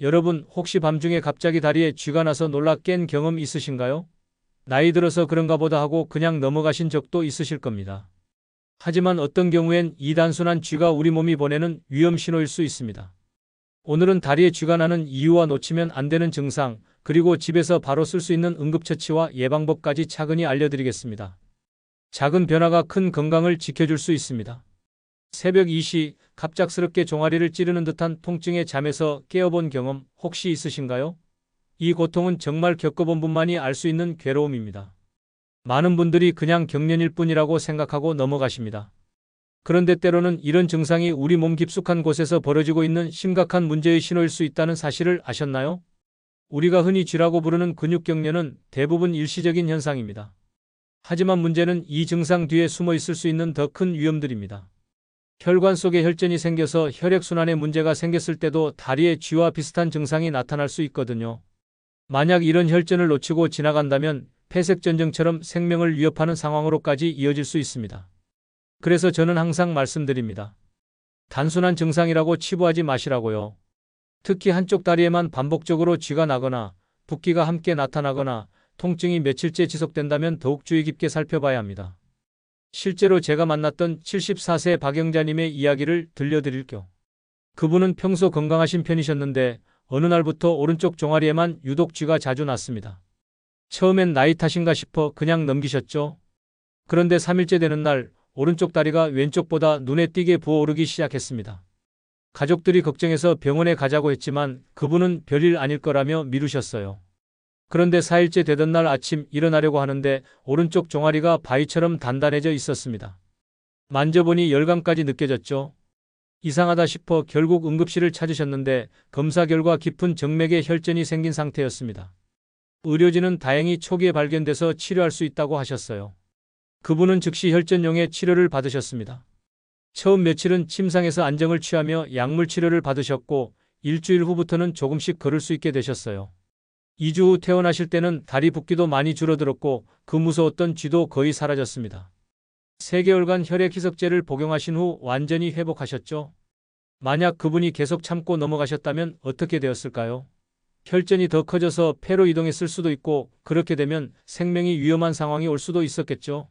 여러분, 혹시 밤중에 갑자기 다리에 쥐가 나서 놀라 깬 경험 있으신가요? 나이 들어서 그런가 보다 하고 그냥 넘어가신 적도 있으실 겁니다. 하지만 어떤 경우엔 이 단순한 쥐가 우리 몸이 보내는 위험 신호일 수 있습니다. 오늘은 다리에 쥐가 나는 이유와 놓치면 안 되는 증상, 그리고 집에서 바로 쓸 수 있는 응급처치와 예방법까지 차근히 알려드리겠습니다. 작은 변화가 큰 건강을 지켜줄 수 있습니다. 새벽 2시 갑작스럽게 종아리를 찌르는 듯한 통증에 잠에서 깨어본 경험 혹시 있으신가요? 이 고통은 정말 겪어본 분만이 알 수 있는 괴로움입니다. 많은 분들이 그냥 경련일 뿐이라고 생각하고 넘어가십니다. 그런데 때로는 이런 증상이 우리 몸 깊숙한 곳에서 벌어지고 있는 심각한 문제의 신호일 수 있다는 사실을 아셨나요? 우리가 흔히 쥐라고 부르는 근육경련은 대부분 일시적인 현상입니다. 하지만 문제는 이 증상 뒤에 숨어 있을 수 있는 더 큰 위험들입니다. 혈관 속에 혈전이 생겨서 혈액순환에 문제가 생겼을 때도 다리에 쥐와 비슷한 증상이 나타날 수 있거든요. 만약 이런 혈전을 놓치고 지나간다면 폐색전증처럼 생명을 위협하는 상황으로까지 이어질 수 있습니다. 그래서 저는 항상 말씀드립니다. 단순한 증상이라고 치부하지 마시라고요. 특히 한쪽 다리에만 반복적으로 쥐가 나거나 붓기가 함께 나타나거나 통증이 며칠째 지속된다면 더욱 주의 깊게 살펴봐야 합니다. 실제로 제가 만났던 74세 박영자님의 이야기를 들려드릴게요. 그분은 평소 건강하신 편이셨는데 어느 날부터 오른쪽 종아리에만 유독 쥐가 자주 났습니다. 처음엔 나이 탓인가 싶어 그냥 넘기셨죠. 그런데 3일째 되는 날 오른쪽 다리가 왼쪽보다 눈에 띄게 부어오르기 시작했습니다. 가족들이 걱정해서 병원에 가자고 했지만 그분은 별일 아닐 거라며 미루셨어요. 그런데 4일째 되던 날 아침 일어나려고 하는데 오른쪽 종아리가 바위처럼 단단해져 있었습니다. 만져보니 열감까지 느껴졌죠. 이상하다 싶어 결국 응급실을 찾으셨는데 검사 결과 깊은 정맥에 혈전이 생긴 상태였습니다. 의료진은 다행히 초기에 발견돼서 치료할 수 있다고 하셨어요. 그분은 즉시 혈전용의 치료를 받으셨습니다. 처음 며칠은 침상에서 안정을 취하며 약물 치료를 받으셨고 일주일 후부터는 조금씩 걸을 수 있게 되셨어요. 2주 후 퇴원하실 때는 다리 붓기도 많이 줄어들었고 그 무서웠던 쥐도 거의 사라졌습니다. 3개월간 혈액 희석제를 복용하신 후 완전히 회복하셨죠? 만약 그분이 계속 참고 넘어가셨다면 어떻게 되었을까요? 혈전이 더 커져서 폐로 이동했을 수도 있고 그렇게 되면 생명이 위험한 상황이 올 수도 있었겠죠.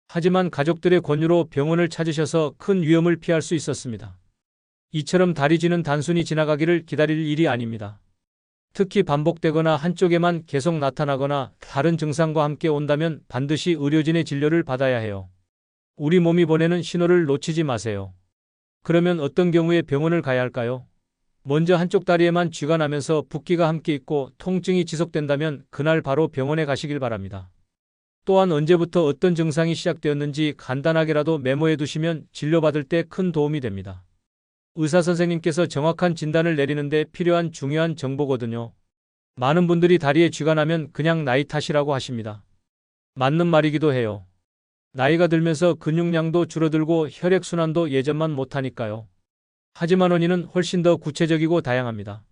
하지만 가족들의 권유로 병원을 찾으셔서 큰 위험을 피할 수 있었습니다. 이처럼 다리 쥐는 단순히 지나가기를 기다릴 일이 아닙니다. 특히 반복되거나 한쪽에만 계속 나타나거나 다른 증상과 함께 온다면 반드시 의료진의 진료를 받아야 해요. 우리 몸이 보내는 신호를 놓치지 마세요. 그러면 어떤 경우에 병원을 가야 할까요? 먼저 한쪽 다리에만 쥐가 나면서 붓기가 함께 있고 통증이 지속된다면 그날 바로 병원에 가시길 바랍니다. 또한 언제부터 어떤 증상이 시작되었는지 간단하게라도 메모해 두시면 진료받을 때 큰 도움이 됩니다. 의사 선생님께서 정확한 진단을 내리는데 필요한 중요한 정보거든요. 많은 분들이 다리에 쥐가 나면 그냥 나이 탓이라고 하십니다. 맞는 말이기도 해요. 나이가 들면서 근육량도 줄어들고 혈액순환도 예전만 못하니까요. 하지만 원인은 훨씬 더 구체적이고 다양합니다.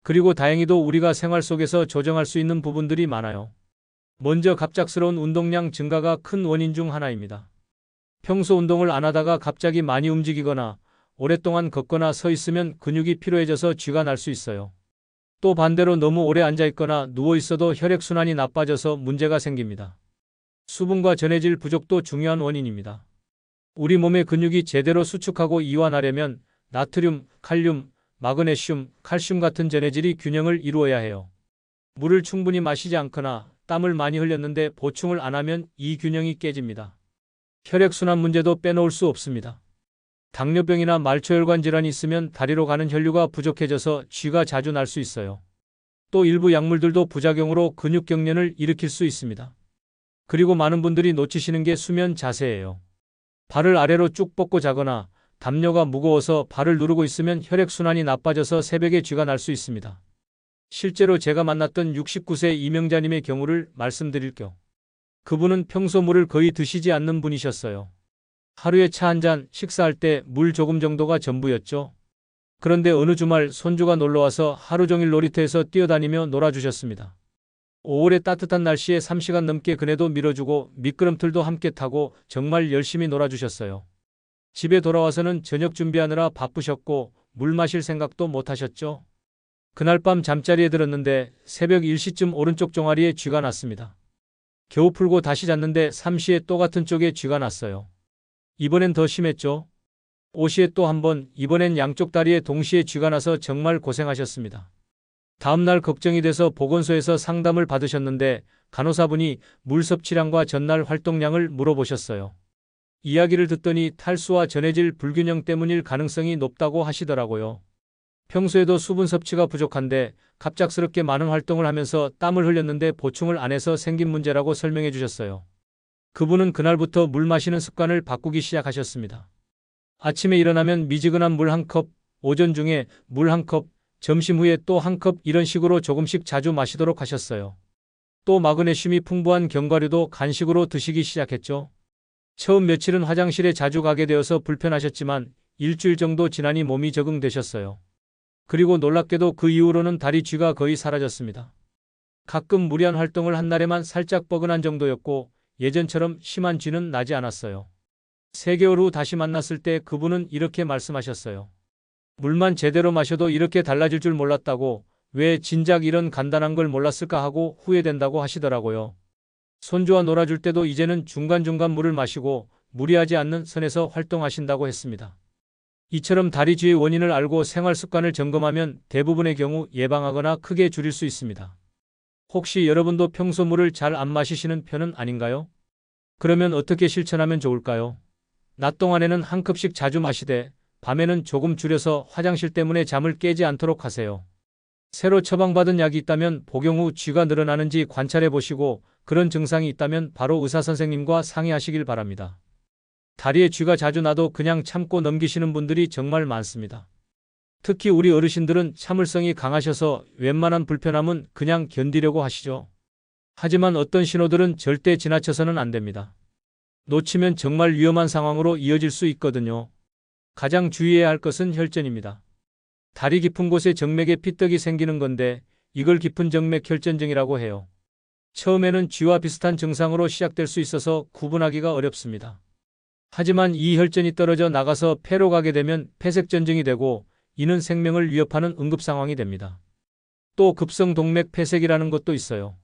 그리고 다행히도 우리가 생활 속에서 조정할 수 있는 부분들이 많아요. 먼저 갑작스러운 운동량 증가가 큰 원인 중 하나입니다. 평소 운동을 안 하다가 갑자기 많이 움직이거나 오랫동안 걷거나 서 있으면 근육이 피로해져서 쥐가 날 수 있어요. 또 반대로 너무 오래 앉아 있거나 누워 있어도 혈액순환이 나빠져서 문제가 생깁니다. 수분과 전해질 부족도 중요한 원인입니다. 우리 몸의 근육이 제대로 수축하고 이완하려면 나트륨, 칼륨, 마그네슘, 칼슘 같은 전해질이 균형을 이루어야 해요. 물을 충분히 마시지 않거나 땀을 많이 흘렸는데 보충을 안 하면 이 균형이 깨집니다. 혈액순환 문제도 빼놓을 수 없습니다. 당뇨병이나 말초혈관 질환이 있으면 다리로 가는 혈류가 부족해져서 쥐가 자주 날 수 있어요. 또 일부 약물들도 부작용으로 근육경련을 일으킬 수 있습니다. 그리고 많은 분들이 놓치시는 게 수면 자세예요. 발을 아래로 쭉 뻗고 자거나 담요가 무거워서 발을 누르고 있으면 혈액순환이 나빠져서 새벽에 쥐가 날 수 있습니다. 실제로 제가 만났던 69세 이명자님의 경우를 말씀드릴게요. 그분은 평소 물을 거의 드시지 않는 분이셨어요. 하루에 차 한 잔, 식사할 때 물 조금 정도가 전부였죠. 그런데 어느 주말 손주가 놀러와서 하루 종일 놀이터에서 뛰어다니며 놀아주셨습니다. 5월의 따뜻한 날씨에 3시간 넘게 그네도 밀어주고 미끄럼틀도 함께 타고 정말 열심히 놀아주셨어요. 집에 돌아와서는 저녁 준비하느라 바쁘셨고 물 마실 생각도 못 하셨죠. 그날 밤 잠자리에 들었는데 새벽 1시쯤 오른쪽 종아리에 쥐가 났습니다. 겨우 풀고 다시 잤는데 3시에 또 같은 쪽에 쥐가 났어요. 이번엔 더 심했죠. 5시에 또 한 번, 이번엔 양쪽 다리에 동시에 쥐가 나서 정말 고생하셨습니다. 다음날 걱정이 돼서 보건소에서 상담을 받으셨는데 간호사분이 물 섭취량과 전날 활동량을 물어보셨어요. 이야기를 듣더니 탈수와 전해질 불균형 때문일 가능성이 높다고 하시더라고요. 평소에도 수분 섭취가 부족한데 갑작스럽게 많은 활동을 하면서 땀을 흘렸는데 보충을 안 해서 생긴 문제라고 설명해 주셨어요. 그분은 그날부터 물 마시는 습관을 바꾸기 시작하셨습니다. 아침에 일어나면 미지근한 물 한 컵, 오전 중에 물 한 컵, 점심 후에 또 한 컵 이런 식으로 조금씩 자주 마시도록 하셨어요. 또 마그네슘이 풍부한 견과류도 간식으로 드시기 시작했죠. 처음 며칠은 화장실에 자주 가게 되어서 불편하셨지만 일주일 정도 지나니 몸이 적응되셨어요. 그리고 놀랍게도 그 이후로는 다리 쥐가 거의 사라졌습니다. 가끔 무리한 활동을 한 날에만 살짝 뻐근한 정도였고 예전처럼 심한 쥐는 나지 않았어요. 3개월 후 다시 만났을 때 그분은 이렇게 말씀하셨어요. 물만 제대로 마셔도 이렇게 달라질 줄 몰랐다고, 왜 진작 이런 간단한 걸 몰랐을까 하고 후회된다고 하시더라고요. 손주와 놀아줄 때도 이제는 중간중간 물을 마시고 무리하지 않는 선에서 활동하신다고 했습니다. 이처럼 다리 쥐의 원인을 알고 생활 습관을 점검하면 대부분의 경우 예방하거나 크게 줄일 수 있습니다. 혹시 여러분도 평소 물을 잘 안 마시시는 편은 아닌가요? 그러면 어떻게 실천하면 좋을까요? 낮 동안에는 한 컵씩 자주 마시되 밤에는 조금 줄여서 화장실 때문에 잠을 깨지 않도록 하세요. 새로 처방받은 약이 있다면 복용 후 쥐가 늘어나는지 관찰해 보시고 그런 증상이 있다면 바로 의사 선생님과 상의하시길 바랍니다. 다리에 쥐가 자주 나도 그냥 참고 넘기시는 분들이 정말 많습니다. 특히 우리 어르신들은 참을성이 강하셔서 웬만한 불편함은 그냥 견디려고 하시죠. 하지만 어떤 신호들은 절대 지나쳐서는 안 됩니다. 놓치면 정말 위험한 상황으로 이어질 수 있거든요. 가장 주의해야 할 것은 혈전입니다. 다리 깊은 곳에 정맥에 피떡이 생기는 건데 이걸 깊은 정맥 혈전증이라고 해요. 처음에는 쥐와 비슷한 증상으로 시작될 수 있어서 구분하기가 어렵습니다. 하지만 이 혈전이 떨어져 나가서 폐로 가게 되면 폐색전증이 되고 이는 생명을 위협하는 응급 상황이 됩니다. 또 급성 동맥 폐색이라는 것도 있어요.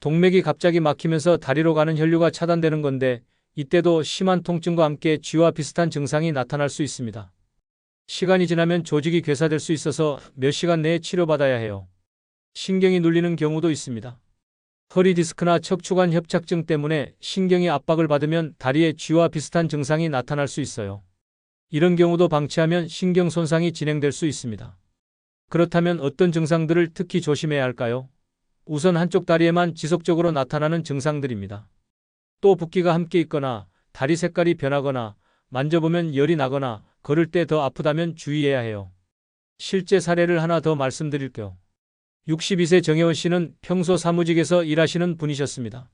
동맥이 갑자기 막히면서 다리로 가는 혈류가 차단되는 건데 이때도 심한 통증과 함께 쥐와 비슷한 증상이 나타날 수 있습니다. 시간이 지나면 조직이 괴사될 수 있어서 몇 시간 내에 치료받아야 해요. 신경이 눌리는 경우도 있습니다. 허리 디스크나 척추관 협착증 때문에 신경이 압박을 받으면 다리에 쥐와 비슷한 증상이 나타날 수 있어요. 이런 경우도 방치하면 신경 손상이 진행될 수 있습니다. 그렇다면 어떤 증상들을 특히 조심해야 할까요? 우선 한쪽 다리에만 지속적으로 나타나는 증상들입니다. 또 붓기가 함께 있거나 다리 색깔이 변하거나 만져보면 열이 나거나 걸을 때 더 아프다면 주의해야 해요. 실제 사례를 하나 더 말씀드릴게요. 62세 정혜원 씨는 평소 사무직에서 일하시는 분이셨습니다.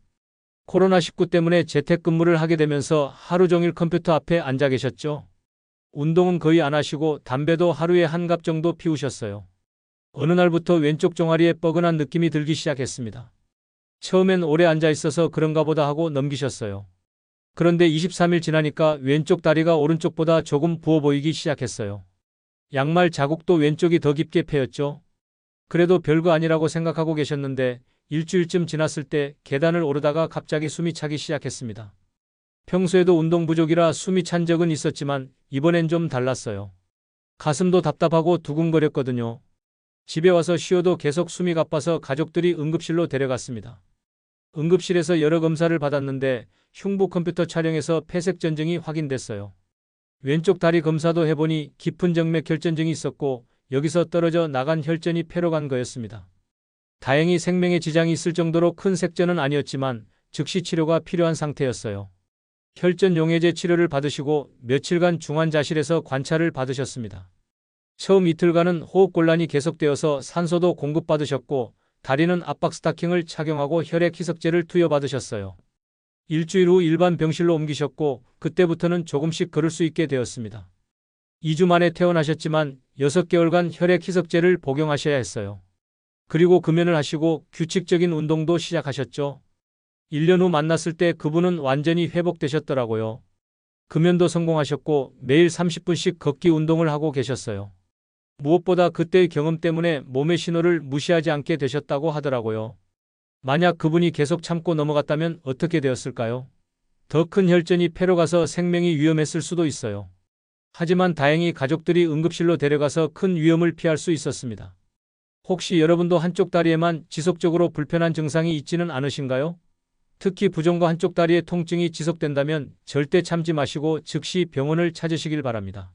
코로나19 때문에 재택근무를 하게 되면서 하루 종일 컴퓨터 앞에 앉아 계셨죠. 운동은 거의 안 하시고 담배도 하루에 한 갑 정도 피우셨어요. 어느 날부터 왼쪽 종아리에 뻐근한 느낌이 들기 시작했습니다. 처음엔 오래 앉아 있어서 그런가 보다 하고 넘기셨어요. 그런데 23일 지나니까 왼쪽 다리가 오른쪽보다 조금 부어 보이기 시작했어요. 양말 자국도 왼쪽이 더 깊게 패였죠. 그래도 별거 아니라고 생각하고 계셨는데 일주일쯤 지났을 때 계단을 오르다가 갑자기 숨이 차기 시작했습니다. 평소에도 운동 부족이라 숨이 찬 적은 있었지만 이번엔 좀 달랐어요. 가슴도 답답하고 두근거렸거든요. 집에 와서 쉬어도 계속 숨이 가빠서 가족들이 응급실로 데려갔습니다. 응급실에서 여러 검사를 받았는데 흉부 컴퓨터 촬영에서 폐색전증이 확인됐어요. 왼쪽 다리 검사도 해보니 깊은 정맥 혈전증이 있었고 여기서 떨어져 나간 혈전이 폐로 간 거였습니다. 다행히 생명에 지장이 있을 정도로 큰 색전은 아니었지만 즉시 치료가 필요한 상태였어요. 혈전 용해제 치료를 받으시고 며칠간 중환자실에서 관찰을 받으셨습니다. 처음 이틀간은 호흡곤란이 계속되어서 산소도 공급받으셨고 다리는 압박 스타킹을 착용하고 혈액 희석제를 투여받으셨어요. 일주일 후 일반 병실로 옮기셨고 그때부터는 조금씩 걸을 수 있게 되었습니다. 2주 만에 퇴원하셨지만 6개월간 혈액 희석제를 복용하셔야 했어요. 그리고 금연을 하시고 규칙적인 운동도 시작하셨죠. 1년 후 만났을 때 그분은 완전히 회복되셨더라고요. 금연도 성공하셨고 매일 30분씩 걷기 운동을 하고 계셨어요. 무엇보다 그때의 경험 때문에 몸의 신호를 무시하지 않게 되셨다고 하더라고요. 만약 그분이 계속 참고 넘어갔다면 어떻게 되었을까요? 더 큰 혈전이 폐로 가서 생명이 위험했을 수도 있어요. 하지만 다행히 가족들이 응급실로 데려가서 큰 위험을 피할 수 있었습니다. 혹시 여러분도 한쪽 다리에만 지속적으로 불편한 증상이 있지는 않으신가요? 특히 부종과 한쪽 다리의 통증이 지속된다면 절대 참지 마시고 즉시 병원을 찾으시길 바랍니다.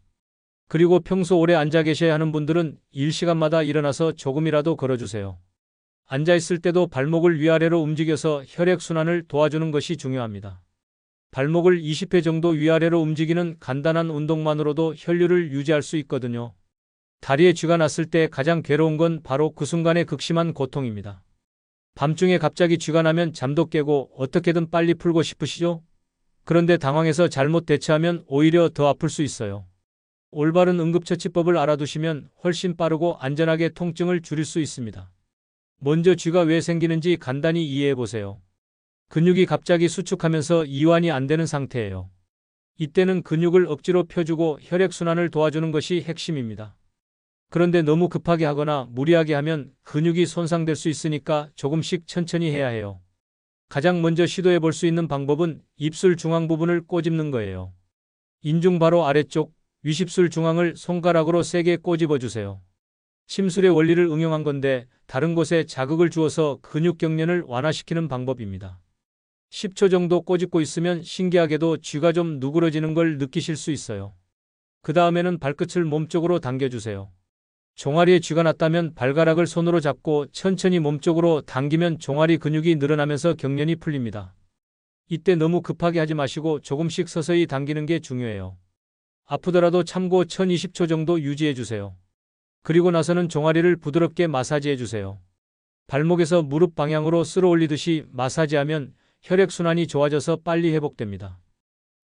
그리고 평소 오래 앉아 계셔야 하는 분들은 일 시간마다 일어나서 조금이라도 걸어주세요. 앉아있을 때도 발목을 위아래로 움직여서 혈액순환을 도와주는 것이 중요합니다. 발목을 20회 정도 위아래로 움직이는 간단한 운동만으로도 혈류를 유지할 수 있거든요. 다리에 쥐가 났을 때 가장 괴로운 건 바로 그 순간의 극심한 고통입니다. 밤중에 갑자기 쥐가 나면 잠도 깨고 어떻게든 빨리 풀고 싶으시죠? 그런데 당황해서 잘못 대처하면 오히려 더 아플 수 있어요. 올바른 응급처치법을 알아두시면 훨씬 빠르고 안전하게 통증을 줄일 수 있습니다. 먼저 쥐가 왜 생기는지 간단히 이해해 보세요. 근육이 갑자기 수축하면서 이완이 안 되는 상태예요. 이때는 근육을 억지로 펴주고 혈액순환을 도와주는 것이 핵심입니다. 그런데 너무 급하게 하거나 무리하게 하면 근육이 손상될 수 있으니까 조금씩 천천히 해야 해요. 가장 먼저 시도해 볼 수 있는 방법은 입술 중앙 부분을 꼬집는 거예요. 인중 바로 아래쪽 위십술 중앙을 손가락으로 세게 꼬집어 주세요. 심술의 원리를 응용한 건데 다른 곳에 자극을 주어서 근육 경련을 완화시키는 방법입니다. 10초 정도 꼬집고 있으면 신기하게도 쥐가 좀 누그러지는 걸 느끼실 수 있어요. 그 다음에는 발끝을 몸쪽으로 당겨주세요. 종아리에 쥐가 났다면 발가락을 손으로 잡고 천천히 몸쪽으로 당기면 종아리 근육이 늘어나면서 경련이 풀립니다. 이때 너무 급하게 하지 마시고 조금씩 서서히 당기는 게 중요해요. 아프더라도 참고 1020초 정도 유지해 주세요. 그리고 나서는 종아리를 부드럽게 마사지해 주세요. 발목에서 무릎 방향으로 쓸어 올리듯이 마사지하면 혈액순환이 좋아져서 빨리 회복됩니다.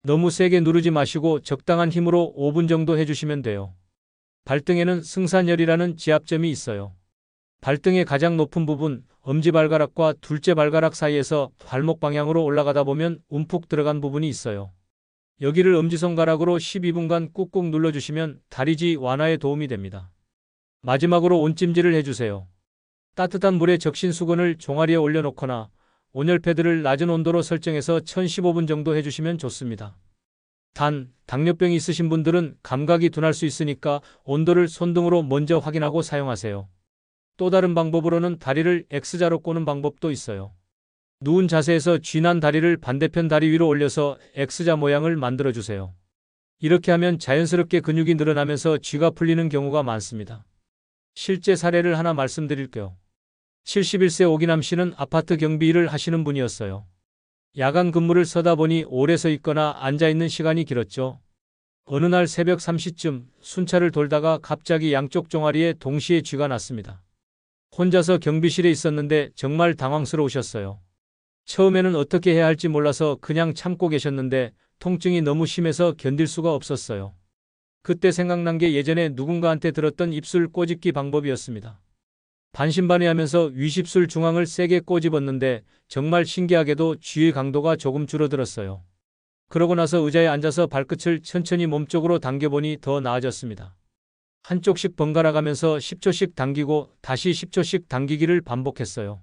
너무 세게 누르지 마시고 적당한 힘으로 5분 정도 해주시면 돼요. 발등에는 승산열이라는 지압점이 있어요. 발등의 가장 높은 부분, 엄지발가락과 둘째 발가락 사이에서 발목 방향으로 올라가다 보면 움푹 들어간 부분이 있어요. 여기를 엄지손가락으로 12분간 꾹꾹 눌러주시면 다리지 완화에 도움이 됩니다. 마지막으로 온찜질을 해주세요. 따뜻한 물에 적신 수건을 종아리에 올려놓거나 온열 패드를 낮은 온도로 설정해서 1015분 정도 해주시면 좋습니다. 단, 당뇨병이 있으신 분들은 감각이 둔할 수 있으니까 온도를 손등으로 먼저 확인하고 사용하세요. 또 다른 방법으로는 다리를 X자로 꼬는 방법도 있어요. 누운 자세에서 쥐난 다리를 반대편 다리 위로 올려서 X자 모양을 만들어주세요. 이렇게 하면 자연스럽게 근육이 늘어나면서 쥐가 풀리는 경우가 많습니다. 실제 사례를 하나 말씀드릴게요. 71세 오기남 씨는 아파트 경비 일을 하시는 분이었어요. 야간 근무를 서다 보니 오래 서 있거나 앉아 있는 시간이 길었죠. 어느 날 새벽 3시쯤 순찰을 돌다가 갑자기 양쪽 종아리에 동시에 쥐가 났습니다. 혼자서 경비실에 있었는데 정말 당황스러우셨어요. 처음에는 어떻게 해야 할지 몰라서 그냥 참고 계셨는데 통증이 너무 심해서 견딜 수가 없었어요. 그때 생각난 게 예전에 누군가한테 들었던 입술 꼬집기 방법이었습니다. 반신반의하면서 위십술 중앙을 세게 꼬집었는데 정말 신기하게도 쥐의 강도가 조금 줄어들었어요. 그러고 나서 의자에 앉아서 발끝을 천천히 몸쪽으로 당겨보니 더 나아졌습니다. 한쪽씩 번갈아 가면서 10초씩 당기고 다시 10초씩 당기기를 반복했어요.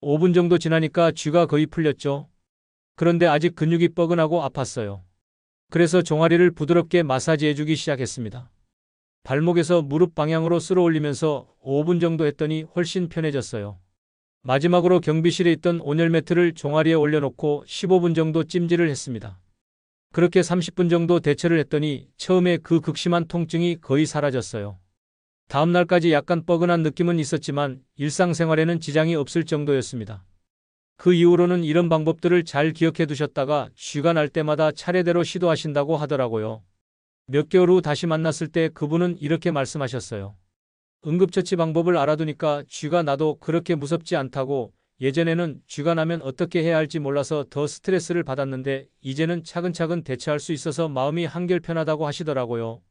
5분 정도 지나니까 쥐가 거의 풀렸죠. 그런데 아직 근육이 뻐근하고 아팠어요. 그래서 종아리를 부드럽게 마사지해주기 시작했습니다. 발목에서 무릎 방향으로 쓸어 올리면서 5분 정도 했더니 훨씬 편해졌어요. 마지막으로 경비실에 있던 온열 매트를 종아리에 올려놓고 15분 정도 찜질을 했습니다. 그렇게 30분 정도 대처를 했더니 처음에 그 극심한 통증이 거의 사라졌어요. 다음 날까지 약간 뻐근한 느낌은 있었지만 일상생활에는 지장이 없을 정도였습니다. 그 이후로는 이런 방법들을 잘 기억해 두셨다가 쥐가 날 때마다 차례대로 시도하신다고 하더라고요. 몇 개월 후 다시 만났을 때 그분은 이렇게 말씀하셨어요. 응급처치 방법을 알아두니까 쥐가 나도 그렇게 무섭지 않다고. 예전에는 쥐가 나면 어떻게 해야 할지 몰라서 더 스트레스를 받았는데 이제는 차근차근 대처할 수 있어서 마음이 한결 편하다고 하시더라고요.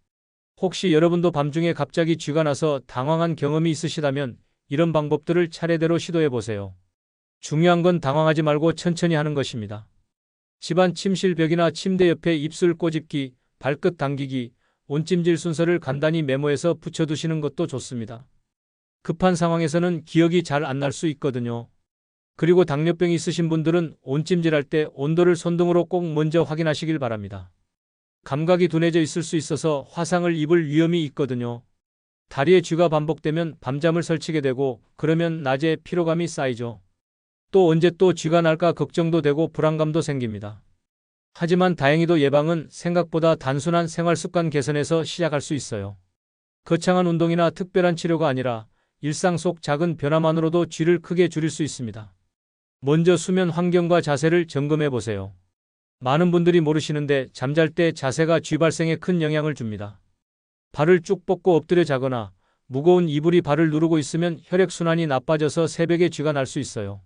혹시 여러분도 밤중에 갑자기 쥐가 나서 당황한 경험이 있으시다면 이런 방법들을 차례대로 시도해보세요. 중요한 건 당황하지 말고 천천히 하는 것입니다. 집안 침실 벽이나 침대 옆에 입술 꼬집기, 발끝 당기기, 온찜질 순서를 간단히 메모해서 붙여두시는 것도 좋습니다. 급한 상황에서는 기억이 잘 안 날 수 있거든요. 그리고 당뇨병이 있으신 분들은 온찜질할 때 온도를 손등으로 꼭 먼저 확인하시길 바랍니다. 감각이 둔해져 있을 수 있어서 화상을 입을 위험이 있거든요. 다리에 쥐가 반복되면 밤잠을 설치게 되고 그러면 낮에 피로감이 쌓이죠. 또 언제 또 쥐가 날까 걱정도 되고 불안감도 생깁니다. 하지만 다행히도 예방은 생각보다 단순한 생활습관 개선에서 시작할 수 있어요. 거창한 운동이나 특별한 치료가 아니라 일상 속 작은 변화만으로도 쥐를 크게 줄일 수 있습니다. 먼저 수면 환경과 자세를 점검해 보세요. 많은 분들이 모르시는데 잠잘 때 자세가 쥐 발생에 큰 영향을 줍니다. 발을 쭉 뻗고 엎드려 자거나 무거운 이불이 발을 누르고 있으면 혈액순환이 나빠져서 새벽에 쥐가 날 수 있어요.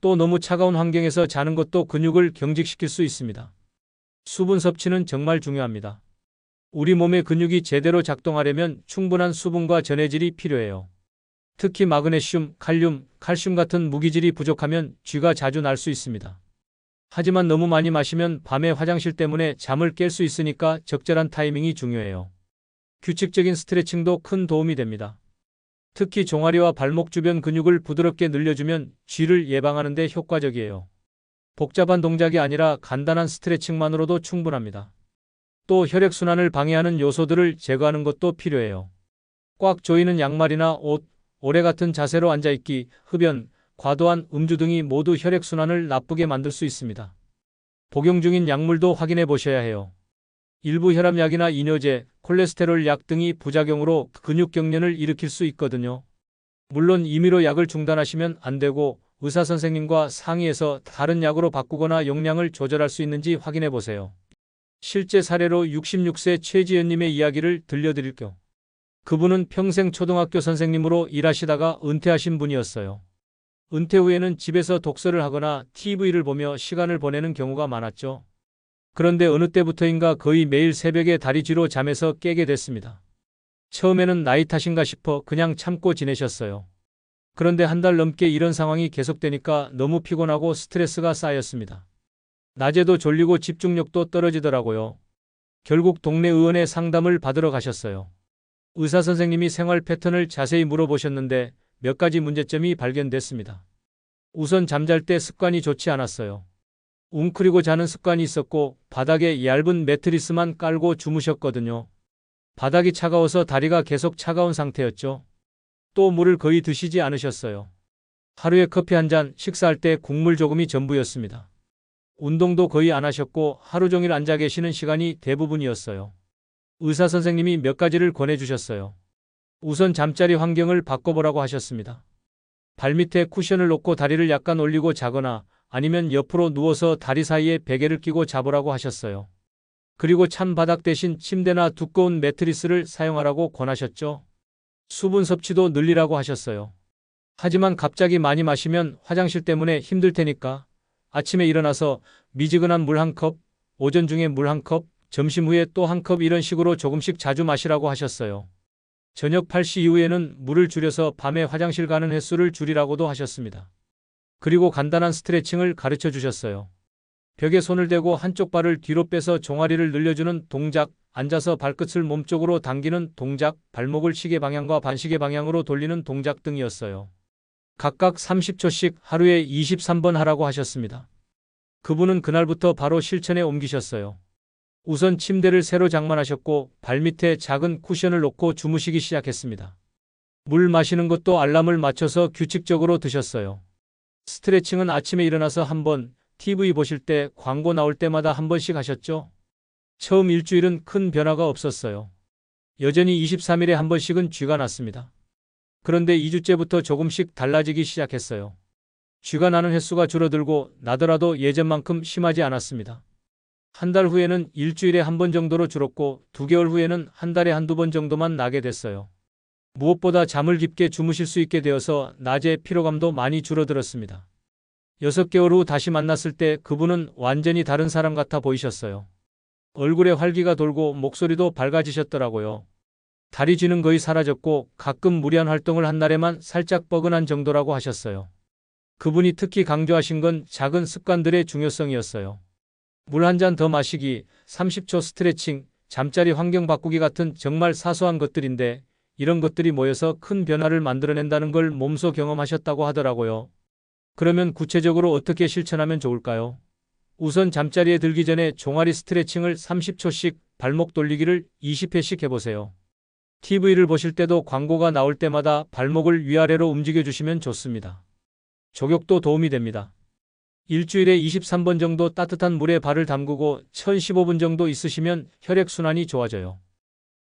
또 너무 차가운 환경에서 자는 것도 근육을 경직시킬 수 있습니다. 수분 섭취는 정말 중요합니다. 우리 몸의 근육이 제대로 작동하려면 충분한 수분과 전해질이 필요해요. 특히 마그네슘, 칼륨, 칼슘 같은 무기질이 부족하면 쥐가 자주 날 수 있습니다. 하지만 너무 많이 마시면 밤에 화장실 때문에 잠을 깰 수 있으니까 적절한 타이밍이 중요해요. 규칙적인 스트레칭도 큰 도움이 됩니다. 특히 종아리와 발목 주변 근육을 부드럽게 늘려주면 쥐를 예방하는 데 효과적이에요. 복잡한 동작이 아니라 간단한 스트레칭만으로도 충분합니다. 또 혈액순환을 방해하는 요소들을 제거하는 것도 필요해요. 꽉 조이는 양말이나 옷, 오래 같은 자세로 앉아있기, 흡연, 과도한 음주 등이 모두 혈액순환을 나쁘게 만들 수 있습니다. 복용 중인 약물도 확인해 보셔야 해요. 일부 혈압약이나 이뇨제, 콜레스테롤 약 등이 부작용으로 근육 경련을 일으킬 수 있거든요. 물론 임의로 약을 중단하시면 안 되고 의사 선생님과 상의해서 다른 약으로 바꾸거나 용량을 조절할 수 있는지 확인해 보세요. 실제 사례로 66세 최지연님의 이야기를 들려드릴게요. 그분은 평생 초등학교 선생님으로 일하시다가 은퇴하신 분이었어요. 은퇴 후에는 집에서 독서를 하거나 TV를 보며 시간을 보내는 경우가 많았죠. 그런데 어느 때부터인가 거의 매일 새벽에 다리 쥐로 잠에서 깨게 됐습니다. 처음에는 나이 탓인가 싶어 그냥 참고 지내셨어요. 그런데 한 달 넘게 이런 상황이 계속되니까 너무 피곤하고 스트레스가 쌓였습니다. 낮에도 졸리고 집중력도 떨어지더라고요. 결국 동네 의원에 상담을 받으러 가셨어요. 의사 선생님이 생활 패턴을 자세히 물어보셨는데 몇 가지 문제점이 발견됐습니다. 우선 잠잘 때 습관이 좋지 않았어요. 웅크리고 자는 습관이 있었고 바닥에 얇은 매트리스만 깔고 주무셨거든요. 바닥이 차가워서 다리가 계속 차가운 상태였죠. 또 물을 거의 드시지 않으셨어요. 하루에 커피 한 잔, 식사할 때 국물 조금이 전부였습니다. 운동도 거의 안 하셨고 하루 종일 앉아 계시는 시간이 대부분이었어요. 의사 선생님이 몇 가지를 권해주셨어요. 우선 잠자리 환경을 바꿔보라고 하셨습니다. 발밑에 쿠션을 놓고 다리를 약간 올리고 자거나 아니면 옆으로 누워서 다리 사이에 베개를 끼고 자보라고 하셨어요. 그리고 찬 바닥 대신 침대나 두꺼운 매트리스를 사용하라고 권하셨죠. 수분 섭취도 늘리라고 하셨어요. 하지만 갑자기 많이 마시면 화장실 때문에 힘들 테니까 아침에 일어나서 미지근한 물 한 컵, 오전 중에 물 한 컵, 점심 후에 또 한 컵 이런 식으로 조금씩 자주 마시라고 하셨어요. 저녁 8시 이후에는 물을 줄여서 밤에 화장실 가는 횟수를 줄이라고도 하셨습니다. 그리고 간단한 스트레칭을 가르쳐 주셨어요. 벽에 손을 대고 한쪽 발을 뒤로 빼서 종아리를 늘려주는 동작, 앉아서 발끝을 몸쪽으로 당기는 동작, 발목을 시계 방향과 반시계 방향으로 돌리는 동작 등이었어요. 각각 30초씩 하루에 23번 하라고 하셨습니다. 그분은 그날부터 바로 실천에 옮기셨어요. 우선 침대를 새로 장만하셨고 발밑에 작은 쿠션을 놓고 주무시기 시작했습니다. 물 마시는 것도 알람을 맞춰서 규칙적으로 드셨어요. 스트레칭은 아침에 일어나서 한 번, TV 보실 때 광고 나올 때마다 한 번씩 하셨죠? 처음 일주일은 큰 변화가 없었어요. 여전히 23일에 한 번씩은 쥐가 났습니다. 그런데 2주째부터 조금씩 달라지기 시작했어요. 쥐가 나는 횟수가 줄어들고 나더라도 예전만큼 심하지 않았습니다. 한 달 후에는 일주일에 한 번 정도로 줄었고 2개월 후에는 한 달에 한두 번 정도만 나게 됐어요. 무엇보다 잠을 깊게 주무실 수 있게 되어서 낮에 피로감도 많이 줄어들었습니다. 6개월 후 다시 만났을 때 그분은 완전히 다른 사람 같아 보이셨어요. 얼굴에 활기가 돌고 목소리도 밝아지셨더라고요. 다리 쥐는 거의 사라졌고 가끔 무리한 활동을 한 날에만 살짝 뻐근한 정도라고 하셨어요. 그분이 특히 강조하신 건 작은 습관들의 중요성이었어요. 물 한 잔 더 마시기, 30초 스트레칭, 잠자리 환경 바꾸기 같은 정말 사소한 것들인데 이런 것들이 모여서 큰 변화를 만들어낸다는 걸 몸소 경험하셨다고 하더라고요. 그러면 구체적으로 어떻게 실천하면 좋을까요? 우선 잠자리에 들기 전에 종아리 스트레칭을 30초씩, 발목 돌리기를 20회씩 해보세요. TV를 보실 때도 광고가 나올 때마다 발목을 위아래로 움직여주시면 좋습니다. 족욕도 도움이 됩니다. 일주일에 23번 정도 따뜻한 물에 발을 담그고 1015분 정도 있으시면 혈액순환이 좋아져요.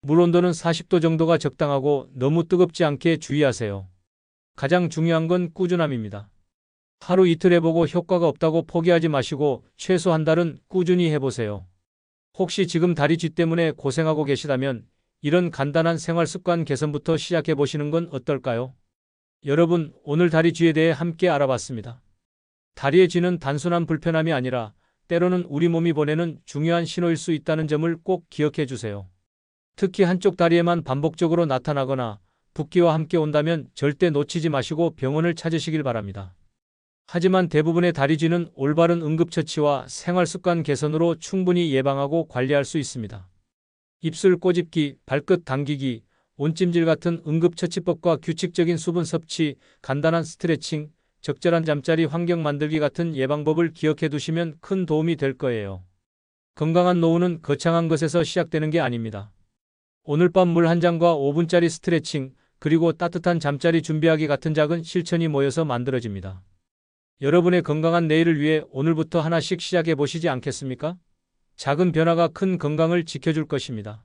물 온도는 40도 정도가 적당하고 너무 뜨겁지 않게 주의하세요. 가장 중요한 건 꾸준함입니다. 하루 이틀 해보고 효과가 없다고 포기하지 마시고 최소 한 달은 꾸준히 해보세요. 혹시 지금 다리 쥐 때문에 고생하고 계시다면 이런 간단한 생활 습관 개선부터 시작해 보시는 건 어떨까요? 여러분, 오늘 다리 쥐에 대해 함께 알아봤습니다. 다리의 쥐는 단순한 불편함이 아니라 때로는 우리 몸이 보내는 중요한 신호일 수 있다는 점을 꼭 기억해 주세요. 특히 한쪽 다리에만 반복적으로 나타나거나 붓기와 함께 온다면 절대 놓치지 마시고 병원을 찾으시길 바랍니다. 하지만 대부분의 다리 쥐는 올바른 응급처치와 생활습관 개선으로 충분히 예방하고 관리할 수 있습니다. 입술 꼬집기, 발끝 당기기, 온찜질 같은 응급처치법과 규칙적인 수분 섭취, 간단한 스트레칭, 적절한 잠자리 환경 만들기 같은 예방법을 기억해 두시면 큰 도움이 될 거예요. 건강한 노후는 거창한 것에서 시작되는 게 아닙니다. 오늘 밤 물 한 잔과 5분짜리 스트레칭, 그리고 따뜻한 잠자리 준비하기 같은 작은 실천이 모여서 만들어집니다. 여러분의 건강한 내일을 위해 오늘부터 하나씩 시작해 보시지 않겠습니까? 작은 변화가 큰 건강을 지켜줄 것입니다.